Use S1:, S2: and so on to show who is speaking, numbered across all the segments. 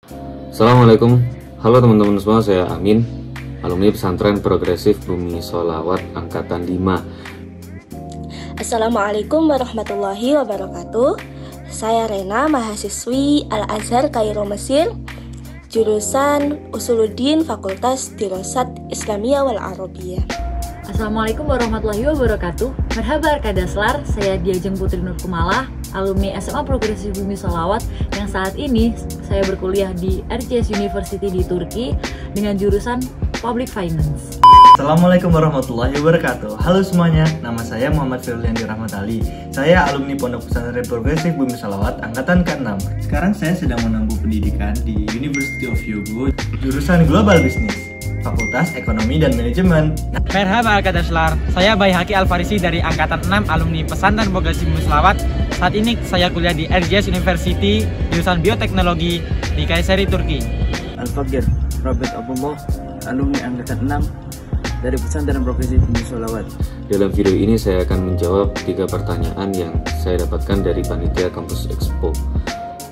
S1: Assalamualaikum, halo teman-teman semua, saya Amin, alumni pesantren progresif Bumi Sholawat Angkatan 5.
S2: Assalamualaikum warahmatullahi wabarakatuh. Saya Rena, mahasiswi Al-Azhar Kairo Mesir, jurusan Usuluddin Fakultas Dirasat Islamiyah wal Arabiyah.
S3: Assalamualaikum warahmatullahi wabarakatuh. Merhaba Kadaslar, saya Diajeng Putri Nur Kumala, alumni SMA Progresif Bumi Sholawat yang saat ini saya berkuliah di Erciyes University di Turki dengan jurusan Public Finance.
S4: Assalamualaikum warahmatullahi wabarakatuh. Halo semuanya, nama saya Muhammad Firliandi Rahmat Ali. Saya alumni Pondok Pesantren Progresif Bumi Sholawat Angkatan ke-6. Sekarang saya sedang menempuh pendidikan di University of Hyogo, jurusan Global Business, Fakultas Ekonomi dan Manajemen.
S5: Merhaba Kadaslar, saya Bayhaki Alfarisi dari Angkatan 6 alumni Pesantren Progresif Bumi Sholawat. Saat ini saya kuliah di Erciyes University, jurusan Bioteknologi di Kayseri, Turki.
S6: Al-Fakir Robert Abdullah, alumni Angkatan 6 dari Pesantren Progresif Bumi Sholawat.
S1: Dalam video ini saya akan menjawab 3 pertanyaan yang saya dapatkan dari Panitia Kampus Expo.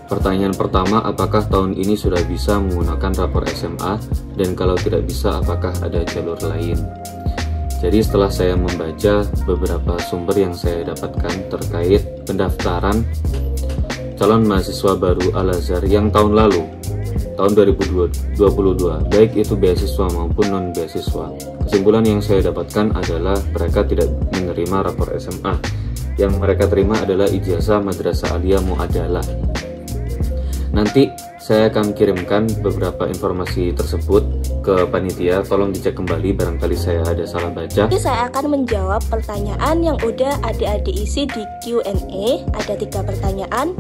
S1: Pertanyaan pertama, apakah tahun ini sudah bisa menggunakan rapor SMA? Dan kalau tidak bisa, apakah ada jalur lain? Jadi setelah saya membaca beberapa sumber yang saya dapatkan terkait pendaftaran calon mahasiswa baru Al-Azhar yang tahun lalu, tahun 2022, baik itu beasiswa maupun non-beasiswa, kesimpulan yang saya dapatkan adalah mereka tidak menerima rapor SMA. Yang mereka terima adalah ijazah Madrasah Aliyah Mu'adalah. Nanti saya akan kirimkan beberapa informasi tersebut ke panitia, tolong dicek kembali barangkali saya ada salah baca.
S2: Jadi saya akan menjawab pertanyaan yang udah adik-adik isi di Q&A. Ada 3 pertanyaan.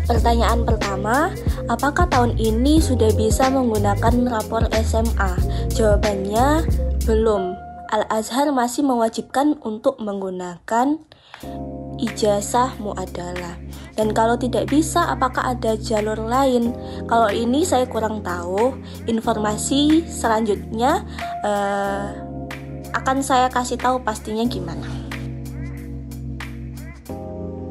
S2: Pertanyaan pertama, apakah tahun ini sudah bisa menggunakan rapor SMA? Jawabannya belum. Al-Azhar masih mewajibkan untuk menggunakan ijazah mu'adalah. Dan kalau tidak bisa, apakah ada jalur lain? Kalau ini saya kurang tahu. Informasi selanjutnya akan saya kasih tahu pastinya gimana.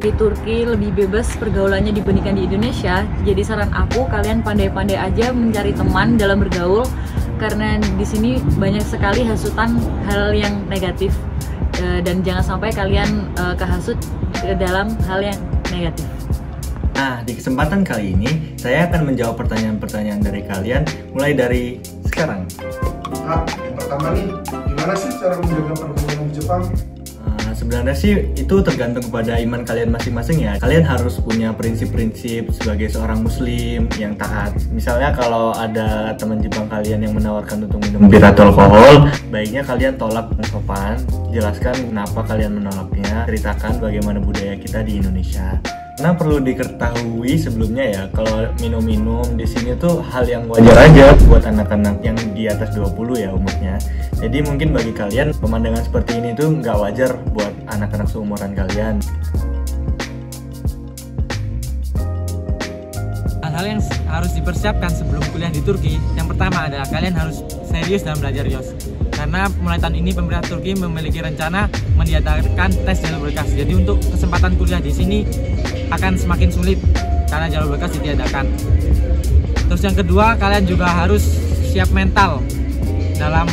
S3: Di Turki lebih bebas pergaulannya dibandingkan di Indonesia. Jadi saran aku, kalian pandai-pandai aja mencari teman dalam bergaul, karena di sini banyak sekali hasutan hal yang negatif. Dan jangan sampai kalian kehasut ke dalam hal yang negatif.
S4: Nah, di kesempatan kali ini saya akan menjawab pertanyaan-pertanyaan dari kalian mulai dari sekarang.
S7: Nah, yang pertama nih, gimana sih cara menjaga perekonomian di Jepang?
S4: Sebenarnya sih itu tergantung kepada iman kalian masing-masing ya. Kalian harus punya prinsip-prinsip sebagai seorang muslim yang taat. Misalnya kalau ada teman Jepang kalian yang menawarkan untuk minum bir atau alkohol, baiknya kalian tolak dengan sopan, jelaskan kenapa kalian menolaknya, ceritakan bagaimana budaya kita di Indonesia. Nah, perlu diketahui sebelumnya ya, kalau minum-minum di sini tuh hal yang wajar aja buat anak-anak yang di atas 20 ya umurnya. Jadi mungkin bagi kalian pemandangan seperti ini tuh nggak wajar buat anak-anak seumuran kalian.
S5: Hal-hal yang harus dipersiapkan sebelum kuliah di Turki, yang pertama adalah kalian harus serius dalam belajar IELTS. Karena mulai tahun ini pemerintah Turki memiliki rencana meniadakan tes jalur berkas. Jadi untuk kesempatan kuliah di sini akan semakin sulit karena jalur berkas ditiadakan. Terus yang kedua, kalian juga harus siap mental dalam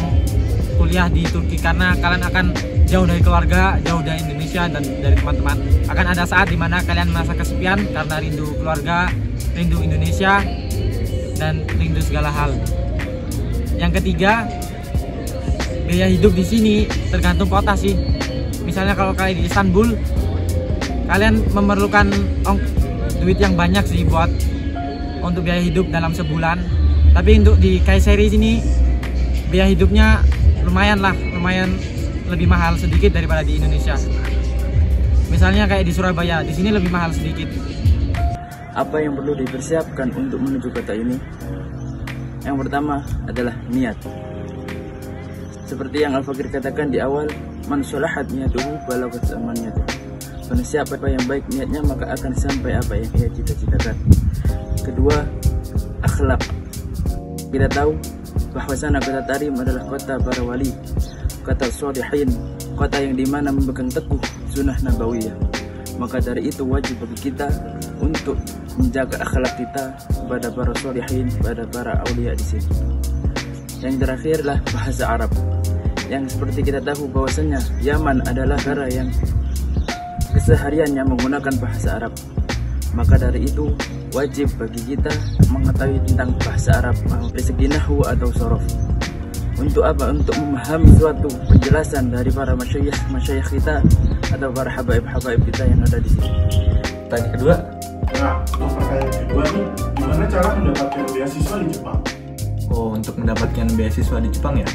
S5: kuliah di Turki, karena kalian akan jauh dari keluarga, jauh dari Indonesia dan dari teman-teman. Akan ada saat dimana kalian merasa kesepian karena rindu keluarga, rindu Indonesia, dan rindu segala hal. Yang ketiga, biaya hidup di sini tergantung kota sih. Misalnya kalau kalian di Istanbul, kalian memerlukan duit yang banyak sih buat untuk biaya hidup dalam sebulan. Tapi untuk di Kayseri sini biaya hidupnya lumayan lebih mahal sedikit daripada di Indonesia. Misalnya kayak di Surabaya, di sini lebih mahal sedikit.
S6: Apa yang perlu dipersiapkan untuk menuju kota ini? Yang pertama adalah niat. Seperti yang Al-Fakir katakan di awal, man sholahat niyatuhu balagat amaniyatuhu. Karena siapa yang baik niatnya, maka akan sampai apa yang ia cita-citakan. Kedua, akhlak. Kita tahu bahwasanya kota Tarim adalah kota para wali, kota sholihin, kota yang dimana memegang teguh sunnah nabawiyah. Maka dari itu wajib bagi kita untuk menjaga akhlak kita kepada para sholihin, kepada para aulia di sini. Yang terakhir adalah bahasa Arab. Yang seperti kita tahu bahwasanya Yaman adalah negara yang kesehariannya menggunakan bahasa Arab. Maka dari itu wajib bagi kita mengetahui tentang bahasa Arab, dari segi nahwu atau sorof. Untuk apa? Untuk memahami suatu penjelasan dari para masyayikh kita atau para habaib-habaib kita yang ada di sini.
S4: Tanya kedua.
S7: Nah, untuk pertanyaan kedua nih, gimana cara mendapatkan beasiswa di Jepang?
S4: Oh, untuk mendapatkan beasiswa di Jepang ya?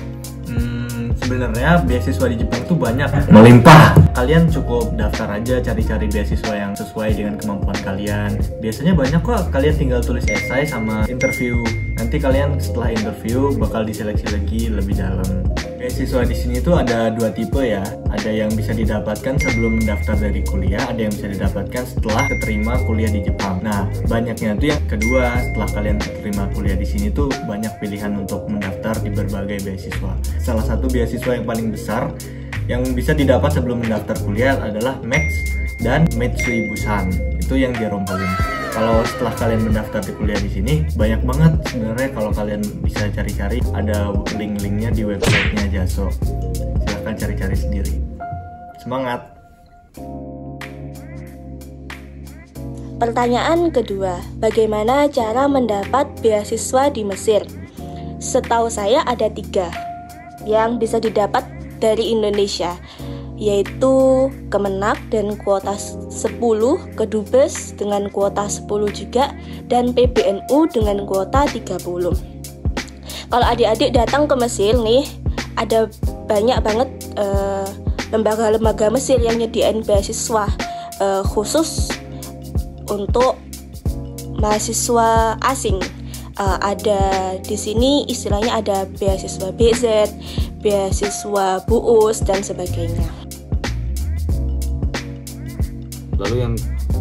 S4: Sebenarnya beasiswa di Jepang tuh banyak, melimpah. Kalian cukup daftar aja, cari-cari beasiswa yang sesuai dengan kemampuan kalian. Biasanya banyak kok, kalian tinggal tulis esai sama interview. Nanti kalian setelah interview bakal diseleksi lagi lebih dalam. Beasiswa di sini tuh ada dua tipe ya. Ada yang bisa didapatkan sebelum mendaftar dari kuliah, ada yang bisa didapatkan setelah keterima kuliah di Jepang. Nah, banyaknya tuh yang kedua, setelah kalian keterima kuliah di sini tuh banyak pilihan untuk mendaftar di berbagai beasiswa. Salah satu beasiswa yang paling besar yang bisa didapat sebelum mendaftar kuliah adalah Max dan Metsui Busan. Itu yang di Rompolin. Kalau setelah kalian mendaftar di kuliah di sini, banyak banget sebenarnya. Kalau kalian bisa cari-cari, ada link-linknya di websitenya Jaso. Silahkan cari-cari sendiri. Semangat!
S2: Pertanyaan kedua, bagaimana cara mendapat beasiswa di Mesir? Setahu saya ada 3 yang bisa didapat dari Indonesia, yaitu Kemenak dan kuota 10, Kedubes dengan kuota 10 juga, dan PBNU dengan kuota 30. Kalau adik-adik datang ke Mesir nih, ada banyak banget lembaga-lembaga Mesir yang nyediain beasiswa khusus untuk mahasiswa asing. Ada di sini istilahnya ada beasiswa BZ, beasiswa BUUS dan sebagainya.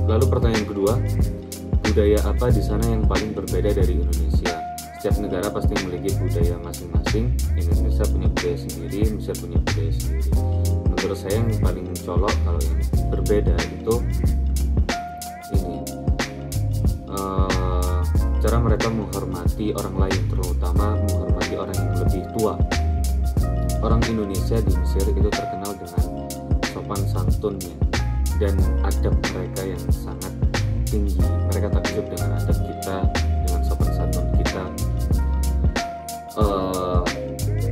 S1: Lalu pertanyaan kedua, budaya apa di sana yang paling berbeda dari Indonesia? Setiap negara pasti memiliki budaya masing-masing. Indonesia punya budaya sendiri, Mesir punya budaya sendiri. Menurut saya yang paling mencolok kalau yang berbeda itu ini, cara mereka menghormati orang lain, terutama menghormati orang yang lebih tua. Orang Indonesia di Mesir itu terkenal dengan sopan santunnya dan adab mereka yang sangat tinggi. Mereka takjub dengan adab kita, dengan sopan santun kita.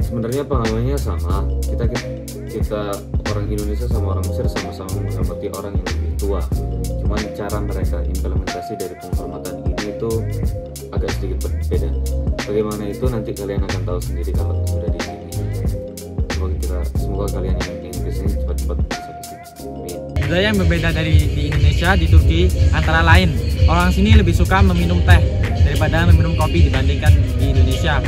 S1: Sebenarnya pengalamannya sama. Kita orang Indonesia sama orang Mesir sama-sama menghormati orang yang lebih tua. Cuman cara mereka implementasi dari penghormatan ini itu agak sedikit berbeda. Bagaimana itu nanti kalian akan tahu sendiri kalau sudah di sini. Semoga kalian yang di sini cepat-cepat bisa di sini. Amin.
S5: Budaya yang berbeda dari di Indonesia, di Turki, antara lain orang sini lebih suka meminum teh daripada meminum kopi dibandingkan di Indonesia.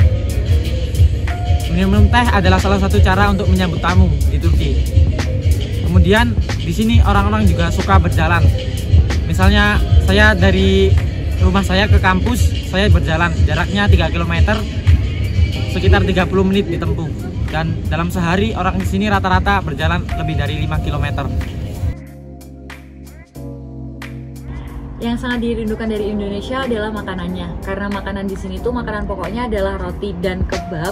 S5: Minum teh adalah salah satu cara untuk menyambut tamu di Turki. Kemudian di sini orang-orang juga suka berjalan. Misalnya saya dari rumah saya ke kampus, saya berjalan jaraknya 3 km, sekitar 30 menit ditempuh. Dan dalam sehari orang di sini rata-rata berjalan lebih dari 5 km.
S3: Yang sangat dirindukan dari Indonesia adalah makanannya, karena makanan di sini tuh makanan pokoknya adalah roti dan kebab.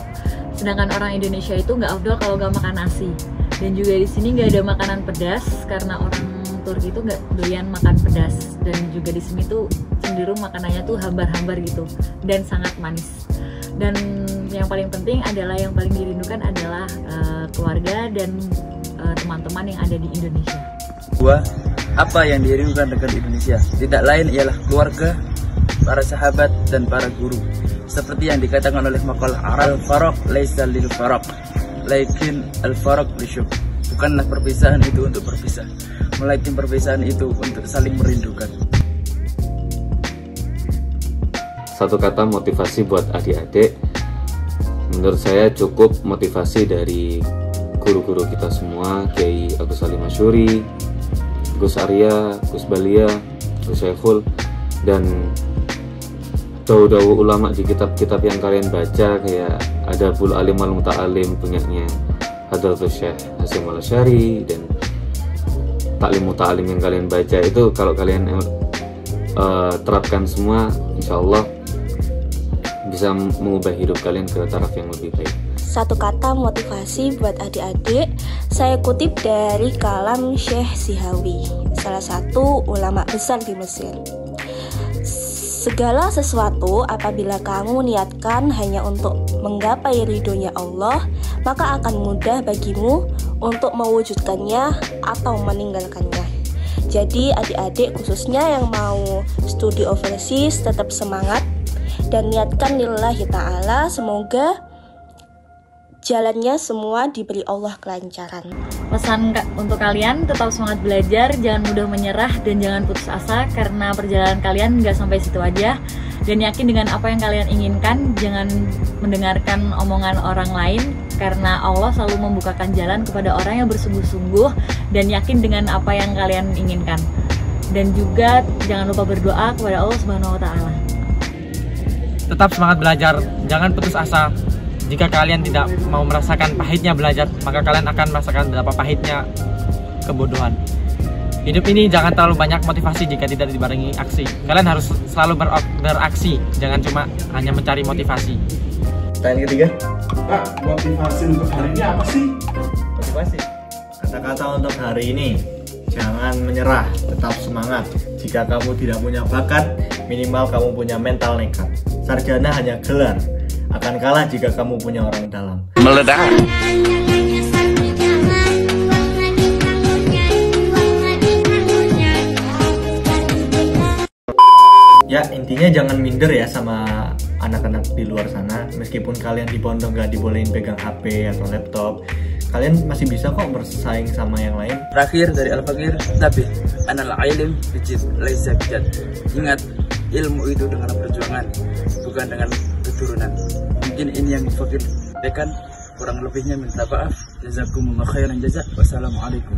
S3: Sedangkan orang Indonesia itu nggak afdol kalau nggak makan nasi. Dan juga di sini nggak ada makanan pedas karena orang Turki itu nggak doyan makan pedas. Dan juga di sini tuh cenderung makanannya tuh hambar-hambar gitu dan sangat manis. Dan yang paling penting adalah yang paling dirindukan adalah keluarga dan teman-teman yang ada di Indonesia.
S6: Apa yang dirindukan dengan Indonesia? Tidak lain ialah keluarga, para sahabat dan para guru. Seperti yang dikatakan oleh makalah Arab, al-faraq laisa lil faraq, lakin al-faraq lisyuk. Bukanlah perpisahan itu untuk berpisah, melainkan perpisahan itu untuk saling merindukan.
S1: Satu kata motivasi buat adik-adik, menurut saya cukup motivasi dari guru-guru kita semua, Kiai Agus Salim Masyuri, Gus Arya, Gus Balia, Gus Syekhul, dan dawu-dawu ulama di kitab-kitab yang kalian baca, kayak Adabul Alim Al Muta'alim punyanya Hadratus Syekh Hasyim Al Asy'ari, dan taklim yang kalian baca itu kalau kalian terapkan semua, insya Allah bisa mengubah hidup kalian ke taraf yang lebih baik.
S2: Satu kata motivasi buat adik-adik, saya kutip dari kalam Syekh Sihawi, salah satu ulama besar di Mesir. Segala sesuatu apabila kamu niatkan hanya untuk menggapai ridhonya Allah, maka akan mudah bagimu untuk mewujudkannya atau meninggalkannya. Jadi adik-adik khususnya yang mau studi overseas tetap semangat dan niatkan lillahi ta'ala, semoga jalannya semua diberi Allah kelancaran.
S3: Pesan untuk kalian, tetap semangat belajar, jangan mudah menyerah dan jangan putus asa karena perjalanan kalian nggak sampai situ aja. Dan yakin dengan apa yang kalian inginkan, jangan mendengarkan omongan orang lain karena Allah selalu membukakan jalan kepada orang yang bersungguh-sungguh dan yakin dengan apa yang kalian inginkan. Dan juga jangan lupa berdoa kepada Allah Subhanahu wa Ta'ala.
S5: Tetap semangat belajar, jangan putus asa. Jika kalian tidak mau merasakan pahitnya belajar, maka kalian akan merasakan betapa pahitnya kebodohan. Hidup ini jangan terlalu banyak motivasi jika tidak dibarengi aksi. Kalian harus selalu beraksi, jangan cuma hanya mencari motivasi.
S4: Pertanyaan ketiga.
S7: Pak, motivasi untuk hari ini apa sih?
S4: Motivasi. Kata-kata untuk hari ini, jangan menyerah, tetap semangat. Jika kamu tidak punya bakat, minimal kamu punya mental nekat. Sarjana hanya gelar, akan kalah jika kamu punya orang dalam.
S8: Meledak.
S4: Ya, intinya jangan minder ya sama anak-anak di luar sana. Meskipun kalian di pondok nggak dibolehin pegang HP atau laptop, kalian masih bisa kok bersaing sama yang lain.
S6: Terakhir dari Al-Fakir, tapi anal ilm bijid laisa bijad. Ingat, ilmu itu dengan perjuangan, bukan dengan keturunan. Mungkin ini yang Fakir sampaikan, kurang lebihnya minta maaf. Jazakumullah khairan jazak. Wassalamualaikum.